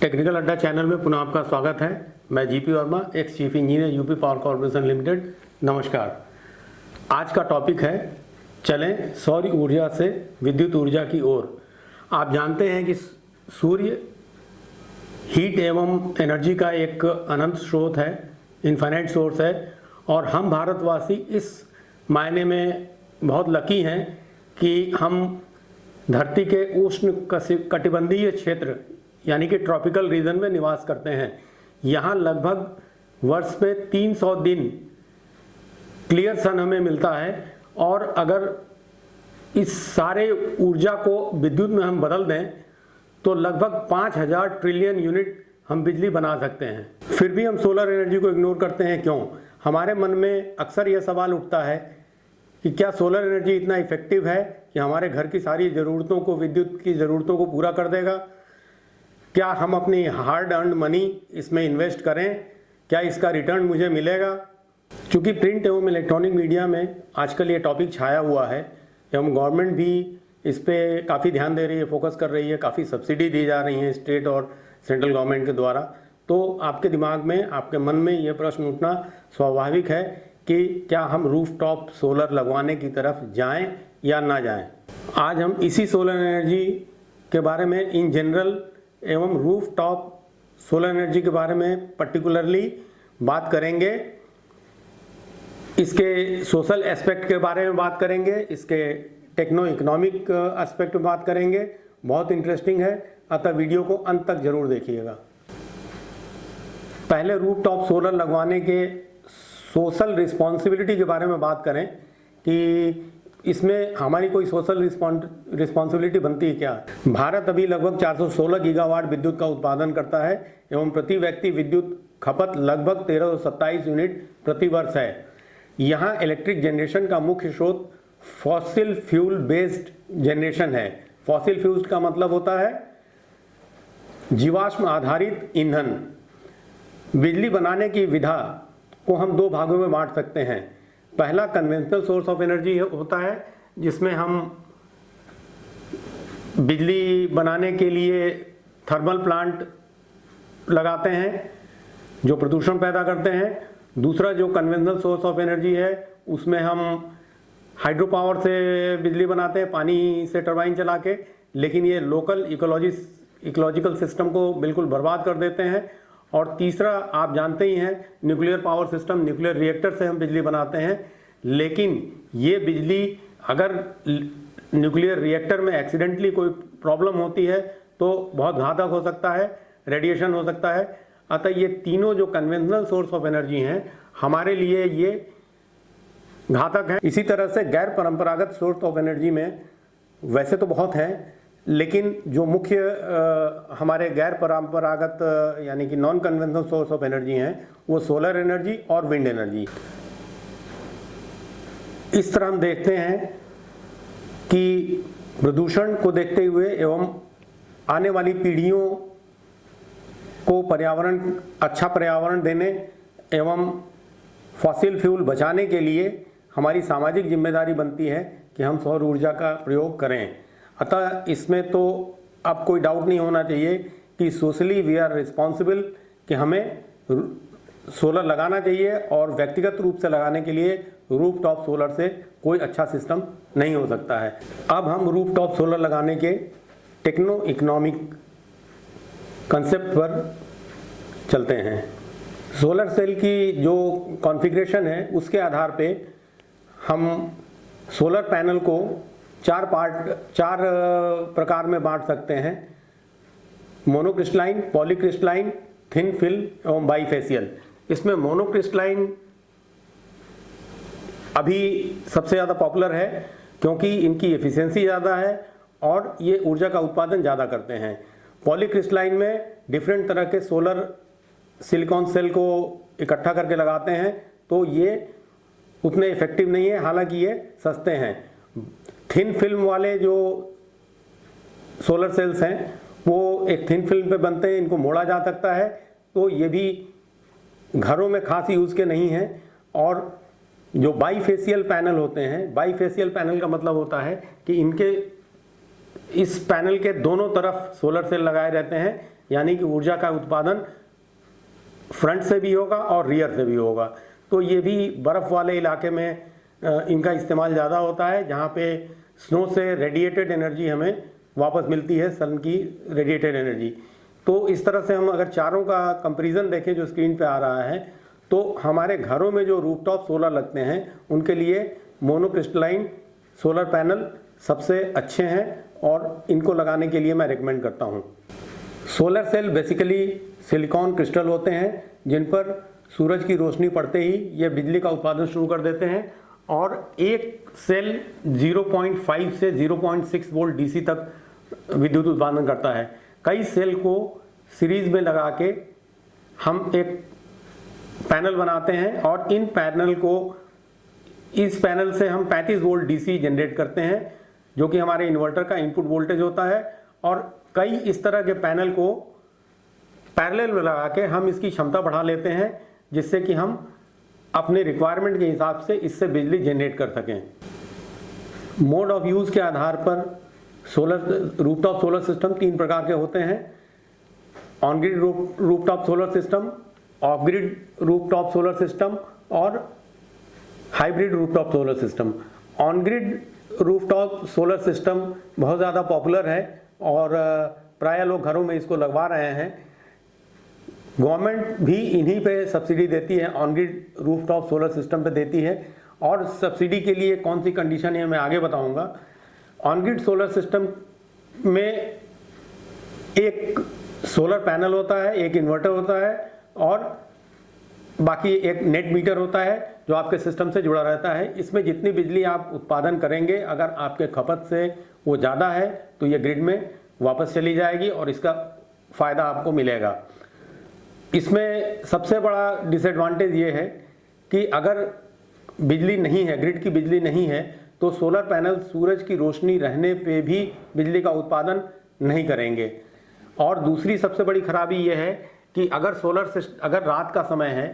Technical अड्डा channel में पुनः आपका स्वागत है। मैं GP Verma, ex chief engineer UP power corporation limited. नमस्कार। आज का टॉपिक है चलें सौर ऊर्जा से विद्युत ऊर्जा की ओर। आप जानते हैं कि सूर्य हीट एवं एनर्जी का एक अनंत स्रोत है, इनफाइनाइट सोर्स है, और हम भारतवासी इस मायने में बहुत लकी हैं कि हम धरती के उष्ण कटिबंधीय क्षेत्र यानी कि ट्रॉपिकल रीजन में निवास करते हैं। यहाँ लगभग वर्ष में 300 दिन क्लियर सन हमें मिलता है, और अगर इस सारे ऊर्जा को विद्युत में हम बदल दें तो लगभग 5000 ट्रिलियन यूनिट हम बिजली बना सकते हैं। फिर भी हम सोलर एनर्जी को इग्नोर करते हैं, क्यों? हमारे मन में अक्सर यह सवाल उठता है कि क्या सोलर एनर्जी इतना इफेक्टिव है कि हमारे घर की सारी ज़रूरतों को, विद्युत की ज़रूरतों को पूरा कर देगा? क्या हम अपनी हार्ड अर्न्ड मनी इसमें इन्वेस्ट करें? क्या इसका रिटर्न मुझे मिलेगा? क्योंकि प्रिंट एवं इलेक्ट्रॉनिक मीडिया में आजकल ये टॉपिक छाया हुआ है एवं गवर्नमेंट भी इस पर काफ़ी ध्यान दे रही है, फोकस कर रही है, काफ़ी सब्सिडी दी जा रही है स्टेट और सेंट्रल गवर्नमेंट के द्वारा। तो आपके दिमाग में, आपके मन में ये प्रश्न उठना स्वाभाविक है कि क्या हम रूफटॉप सोलर लगवाने की तरफ जाएं या ना जाएं। आज हम इसी सोलर एनर्जी के बारे में इन जनरल एवं रूफटॉप सोलर एनर्जी के बारे में पर्टिकुलरली बात करेंगे। इसके सोशल एस्पेक्ट के बारे में बात करेंगे, इसके टेक्नो इकोनॉमिक एस्पेक्ट में बात करेंगे। बहुत इंटरेस्टिंग है, अतः वीडियो को अंत तक जरूर देखिएगा। पहले रूफटॉप सोलर लगवाने के सोशल रिस्पॉन्सिबिलिटी के बारे में बात करें कि इसमें हमारी कोई सोशल रिस्पॉन्सिबिलिटी बनती है क्या? भारत अभी लगभग 416 गीगावाट विद्युत का उत्पादन करता है एवं प्रति व्यक्ति विद्युत खपत लगभग 1327 यूनिट प्रति वर्ष है। यहाँ इलेक्ट्रिक जनरेशन का मुख्य स्रोत फॉसिल फ्यूल बेस्ड जनरेशन है। फॉसिल फ्यूल का मतलब होता है जीवाश्म आधारित ईंधन। बिजली बनाने की विधा को हम दो भागों में बांट सकते हैं। पहला कन्वेंशनल सोर्स ऑफ एनर्जी होता है, जिसमें हम बिजली बनाने के लिए थर्मल प्लांट लगाते हैं जो प्रदूषण पैदा करते हैं। दूसरा जो कन्वेंशनल सोर्स ऑफ एनर्जी है, उसमें हम हाइड्रो पावर से बिजली बनाते हैं, पानी से टरबाइन चला के, लेकिन ये लोकल इकोलॉजिकल सिस्टम को बिल्कुल बर्बाद कर देते हैं। और तीसरा आप जानते ही हैं, nuclear power system, nuclear reactor से हम बिजली बनाते हैं, लेकिन ये बिजली अगर न्यूक्लियर रिएक्टर में एक्सीडेंटली कोई प्रॉब्लम होती है तो बहुत घातक हो सकता है, रेडिएशन हो सकता है। अतः ये तीनों जो कन्वेंशनल सोर्स ऑफ एनर्जी हैं, हमारे लिए ये घातक है। इसी तरह से गैर परंपरागत सोर्स ऑफ एनर्जी में वैसे तो बहुत हैं, लेकिन जो मुख्य हमारे गैर परंपरागत यानी कि non conventional source of energy हैं, वो सोलर एनर्जी और विंड एनर्जी। इस तरह हम देखते हैं कि प्रदूषण को देखते हुए एवं आने वाली पीढ़ियों को अच्छा पर्यावरण देने एवं फॉसिल फ्यूल बचाने के लिए हमारी सामाजिक जिम्मेदारी बनती है कि हम सौर ऊर्जा का प्रयोग करें। अतः इसमें तो अब कोई डाउट नहीं होना चाहिए कि सोशली वी आर रिस्पॉन्सिबल, कि हमें सोलर लगाना चाहिए, और व्यक्तिगत रूप से लगाने के लिए रूफटॉप सोलर से कोई अच्छा सिस्टम नहीं हो सकता है। अब हम रूफटॉप सोलर लगाने के टेक्नो इकोनॉमिक कंसेप्ट पर चलते हैं। सोलर सेल की जो कॉन्फ़िगरेशन है, उसके आधार पे हम सोलर पैनल को चार प्रकार में बांट सकते हैं: मोनोक्रिस्टलाइन, पॉलीक्रिस्टलाइन, थिन फिल्म एवं बाईफेशियल। इसमें मोनोक्रिस्टलाइन अभी सबसे ज़्यादा पॉपुलर है, क्योंकि इनकी एफिशिएंसी ज़्यादा है और ये ऊर्जा का उत्पादन ज़्यादा करते हैं। पॉलीक्रिस्टलाइन में डिफरेंट तरह के सोलर सिलिकॉन सेल को इकट्ठा करके लगाते हैं, तो ये उतने इफेक्टिव नहीं है, हालांकि ये सस्ते हैं। थिन फिल्म वाले जो सोलर सेल्स हैं, वो एक थिन फिल्म पे बनते हैं, इनको मोड़ा जा सकता है, तो ये भी घरों में खास यूज़ के नहीं हैं। और जो बाईफेशियल पैनल होते हैं, बाईफेशियल पैनल का मतलब होता है कि इनके इस पैनल के दोनों तरफ सोलर सेल लगाए रहते हैं, यानी कि ऊर्जा का उत्पादन फ्रंट से भी होगा और रियर से भी होगा। तो ये भी बर्फ़ वाले इलाके में इनका इस्तेमाल ज़्यादा होता है, जहाँ पे स्नो से रेडिएटेड एनर्जी हमें वापस मिलती है, सन की रेडिएटेड एनर्जी। तो इस तरह से हम अगर चारों का कंपैरिजन देखें जो स्क्रीन पे आ रहा है, तो हमारे घरों में जो रूफटॉप सोलर लगते हैं उनके लिए मोनोक्रिस्टलाइन सोलर पैनल सबसे अच्छे हैं और इनको लगाने के लिए मैं रिकमेंड करता हूँ। Solar cell basically silicon crystal होते हैं जिन पर सूरज की रोशनी पड़ते ही ये बिजली का उत्पादन शुरू कर देते हैं और एक सेल 0.5 से 0.6 वोल्ट डीसी तक विद्युत उत्पादन करता है। कई सेल को सीरीज में लगा के हम एक पैनल बनाते हैं और इन पैनल को इस पैनल से हम 35 वोल्ट डीसी जनरेट करते हैं जो कि हमारे इन्वर्टर का इनपुट वोल्टेज होता है। और कई इस तरह के पैनल को पैरेलल में लगा के हम इसकी क्षमता बढ़ा लेते हैं जिससे कि हम अपने रिक्वायरमेंट के हिसाब से इससे बिजली जनरेट कर सकें। मोड ऑफ यूज़ के आधार पर रूफटॉप सोलर सिस्टम 3 प्रकार के होते हैं: on grid rooftop solar system, off grid rooftop solar system और hybrid rooftop solar system. On grid rooftop solar system बहुत ज़्यादा पॉपुलर है और प्राय लोग घरों में इसको लगवा रहे हैं। गवर्नमेंट भी इन्हीं पे सब्सिडी देती है, on grid rooftop solar system पे देती है। और सब्सिडी के लिए कौन सी कंडीशन है मैं आगे बताऊंगा। ऑन ग्रिड सोलर सिस्टम में एक सोलर पैनल होता है, एक इन्वर्टर होता है और बाकी एक नेट मीटर होता है जो आपके सिस्टम से जुड़ा रहता है। इसमें जितनी बिजली आप उत्पादन करेंगे अगर आपके खपत से वो ज़्यादा है तो ये ग्रिड में वापस चली जाएगी और इसका फ़ायदा आपको मिलेगा। इसमें सबसे बड़ा डिसएडवांटेज ये है कि अगर बिजली नहीं है, ग्रिड की बिजली नहीं है, तो सोलर पैनल सूरज की रोशनी रहने पे भी बिजली का उत्पादन नहीं करेंगे। और दूसरी सबसे बड़ी खराबी ये है कि अगर रात का समय है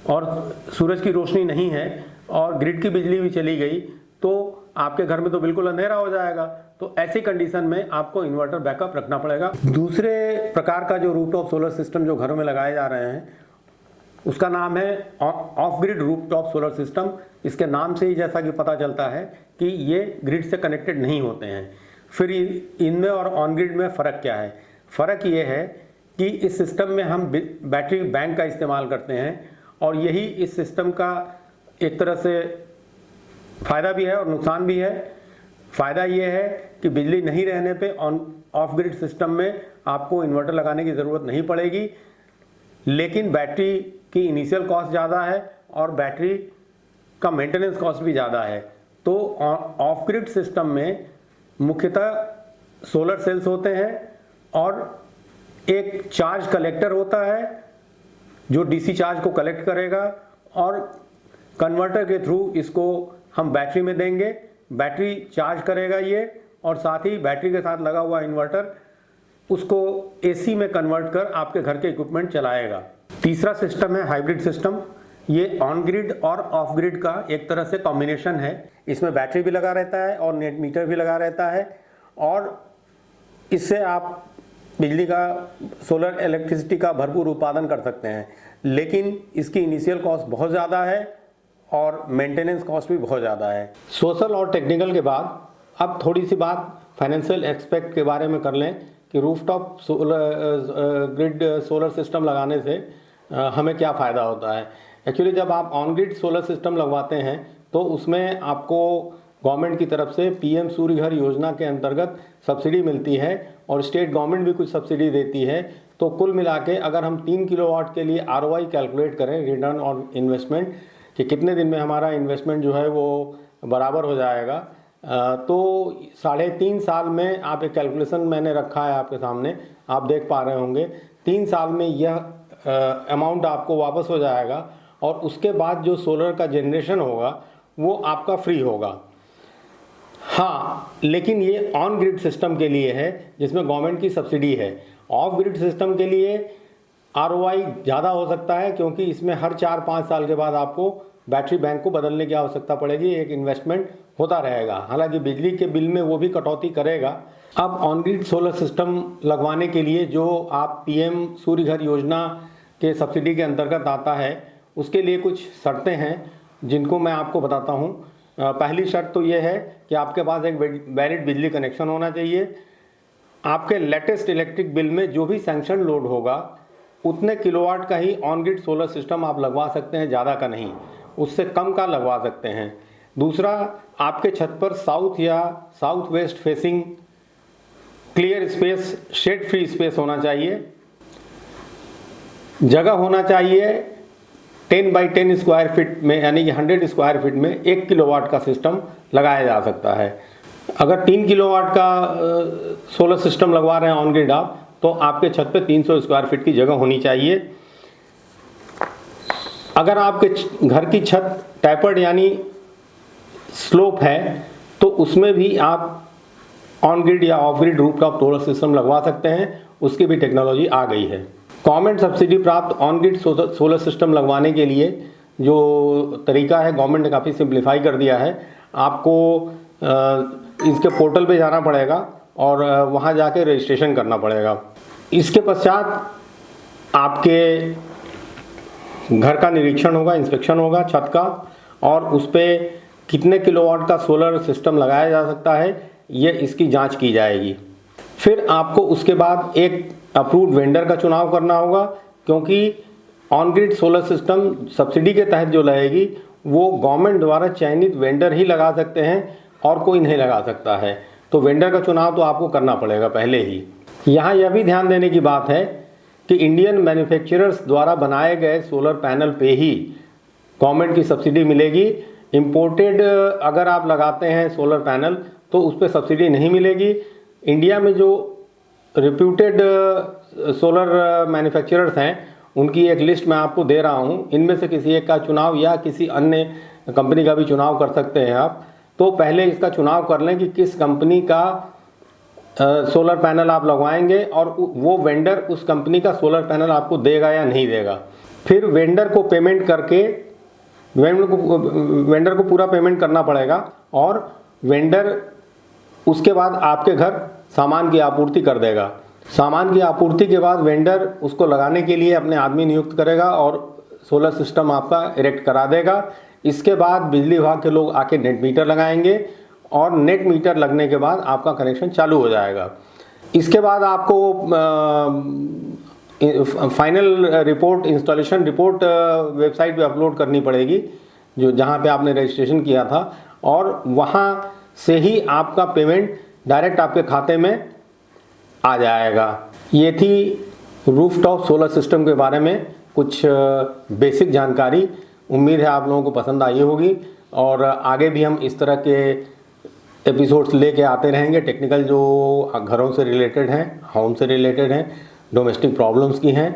और सूरज की रोशनी नहीं है और ग्रिड की बिजली भी चली गई तो आपके घर में तो बिल्कुल अंधेरा हो जाएगा। तो ऐसी कंडीशन में आपको इन्वर्टर बैकअप रखना पड़ेगा। दूसरे प्रकार का जो रूफटॉप सोलर सिस्टम जो घरों में लगाए जा रहे हैं उसका नाम है of grid rooftop solar system. इसके नाम से ही जैसा कि पता चलता है कि ये ग्रिड से कनेक्टेड नहीं होते हैं। फिर इनमें और ऑन ग्रिड में फ़र्क क्या है? फ़र्क ये है कि इस सिस्टम में हम बैटरी बैंक का इस्तेमाल करते हैं और यही इस सिस्टम का एक तरह से फ़ायदा भी है और नुकसान भी है। फ़ायदा ये है कि बिजली नहीं रहने पे ऑफ ग्रिड सिस्टम में आपको इन्वर्टर लगाने की ज़रूरत नहीं पड़ेगी, लेकिन बैटरी की इनिशियल कॉस्ट ज़्यादा है और बैटरी का मेंटेनेंस कॉस्ट भी ज़्यादा है। तो ऑफ ग्रिड सिस्टम में मुख्यतः सोलर सेल्स होते हैं और एक चार्ज कलेक्टर होता है जो डीसी चार्ज को कलेक्ट करेगा और कन्वर्टर के थ्रू इसको हम बैटरी में देंगे, बैटरी चार्ज करेगा ये, और साथ ही बैटरी के साथ लगा हुआ इन्वर्टर उसको एसी में कन्वर्ट कर आपके घर के इक्विपमेंट चलाएगा। तीसरा सिस्टम है हाइब्रिड सिस्टम। ये ऑन ग्रिड और ऑफ ग्रिड का एक तरह से कॉम्बिनेशन है। इसमें बैटरी भी लगा रहता है और नेट मीटर भी लगा रहता है और इससे आप बिजली का, सोलर इलेक्ट्रिसिटी का भरपूर उत्पादन कर सकते हैं, लेकिन इसकी इनिशियल कॉस्ट बहुत ज़्यादा है और मेंटेनेंस कॉस्ट भी बहुत ज़्यादा है। सोशल और टेक्निकल के बाद अब थोड़ी सी बात फाइनेंशियल एस्पेक्ट के बारे में कर लें कि रूफटॉप ग्रिड सोलर सिस्टम लगाने से हमें क्या फ़ायदा होता है। एक्चुअली जब आप ऑन ग्रिड सोलर सिस्टम लगवाते हैं तो उसमें आपको गवर्नमेंट की तरफ से पीएम सूर्य घर योजना के अंतर्गत सब्सिडी मिलती है और स्टेट गवर्नमेंट भी कुछ सब्सिडी देती है। तो कुल मिला के अगर हम 3 किलोवाट के लिए ROI कैलकुलेट करें, रिटर्न ऑन इन्वेस्टमेंट, कि कितने दिन में हमारा इन्वेस्टमेंट जो है वो बराबर हो जाएगा, तो 3.5 साल में आप एक कैलकुलेशन मैंने रखा है आपके सामने, आप देख पा रहे होंगे। 3 साल में यह अमाउंट आपको वापस हो जाएगा और उसके बाद जो सोलर का जनरेशन होगा वो आपका फ्री होगा। हाँ, लेकिन ये ऑन ग्रिड सिस्टम के लिए है जिसमें गवर्नमेंट की सब्सिडी है। ऑफ ग्रिड सिस्टम के लिए ROI ज़्यादा हो सकता है, क्योंकि इसमें हर 4-5 साल के बाद आपको बैटरी बैंक को बदलने की आवश्यकता पड़ेगी, एक इन्वेस्टमेंट होता रहेगा। हालांकि बिजली के बिल में वो भी कटौती करेगा। अब ऑन ग्रिड सोलर सिस्टम लगवाने के लिए जो आप PM सूर्य घर योजना के सब्सिडी के अंतर्गत आता है, उसके लिए कुछ शर्तें हैं जिनको मैं आपको बताता हूँ। पहली शर्त तो ये है कि आपके पास एक वैलिड बिजली कनेक्शन होना चाहिए। आपके लेटेस्ट इलेक्ट्रिक बिल में जो भी सैंक्शन लोड होगा उतने किलोवाट का ही ऑन ग्रिड सोलर सिस्टम आप लगवा सकते हैं, ज़्यादा का नहीं, उससे कम का लगवा सकते हैं। दूसरा, आपके छत पर साउथ या south west facing clear space, shade free space होना चाहिए। जगह होना चाहिए 10 बाई 10 स्क्वायर फीट में, यानी कि 100 स्क्वायर फीट में 1 किलोवाट का सिस्टम लगाया जा सकता है। अगर 3 किलोवाट का सोलर सिस्टम लगवा रहे हैं ऑन ग्रिड आप, तो आपके छत पे 300 स्क्वायर फीट की जगह होनी चाहिए। अगर आपके घर की छत टैपर्ड यानी स्लोप है, तो उसमें भी आप ऑन ग्रिड या of grid rooftop solar system लगवा सकते हैं, उसकी भी टेक्नोलॉजी आ गई है। गवर्नमेंट सब्सिडी प्राप्त ऑन ग्रिड सोलर सिस्टम लगवाने के लिए जो तरीका है, गवर्नमेंट ने काफ़ी सिंप्लीफाई कर दिया है। आपको इसके पोर्टल पे जाना पड़ेगा और वहाँ जाके रजिस्ट्रेशन करना पड़ेगा। इसके पश्चात आपके घर का निरीक्षण होगा, इंस्पेक्शन होगा छत का, और उस पर कितने किलोवाट का सोलर सिस्टम लगाया जा सकता है, ये इसकी जांच की जाएगी। फिर आपको उसके बाद एक अप्रूव्ड वेंडर का चुनाव करना होगा, क्योंकि on grid solar system subsidy के तहत जो लगेगी वो गवर्नमेंट द्वारा चयनित वेंडर ही लगा सकते हैं और कोई नहीं लगा सकता है। तो वेंडर का चुनाव तो आपको करना पड़ेगा पहले ही। यहाँ यह भी ध्यान देने की बात है कि इंडियन मैन्युफैक्चरर्स द्वारा बनाए गए सोलर पैनल पे ही गवर्नमेंट की सब्सिडी मिलेगी। इम्पोर्टेड अगर आप लगाते हैं सोलर पैनल तो उस पर सब्सिडी नहीं मिलेगी। इंडिया में जो रिप्यूटेड सोलर मैन्युफैक्चरर्स हैं उनकी एक लिस्ट मैं आपको दे रहा हूं, इनमें से किसी एक का चुनाव या किसी अन्य कंपनी का भी चुनाव कर सकते हैं आप। तो पहले इसका चुनाव कर लें कि किस कंपनी का सोलर पैनल आप लगवाएंगे और वो वेंडर उस कंपनी का सोलर पैनल आपको देगा या नहीं देगा। फिर वेंडर को पेमेंट करके वेंडर को पूरा पेमेंट करना पड़ेगा, और वेंडर उसके बाद आपके घर सामान की आपूर्ति कर देगा। सामान की आपूर्ति के बाद वेंडर उसको लगाने के लिए अपने आदमी नियुक्त करेगा और सोलर सिस्टम आपका इरेक्ट करा देगा। इसके बाद बिजली विभाग के लोग आके नेट मीटर लगाएंगे और नेट मीटर लगने के बाद आपका कनेक्शन चालू हो जाएगा। इसके बाद आपको final report, installation report website पे अपलोड करनी पड़ेगी, जो जहाँ पे आपने रजिस्ट्रेशन किया था, और वहाँ से ही आपका पेमेंट डायरेक्ट आपके खाते में आ जाएगा। ये थी रूफटॉप सोलर सिस्टम के बारे में कुछ बेसिक जानकारी। उम्मीद है आप लोगों को पसंद आई होगी, और आगे भी हम इस तरह के एपिसोड्स लेके आते रहेंगे। टेक्निकल जो घरों से रिलेटेड हैं, होम से रिलेटेड हैं, डोमेस्टिक प्रॉब्लम्स की हैं,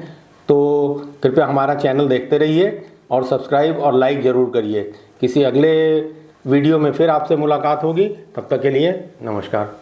तो कृपया हमारा चैनल देखते रहिए और सब्सक्राइब और लाइक ज़रूर करिए। किसी अगले वीडियो में फिर आपसे मुलाकात होगी, तब तक के लिए नमस्कार।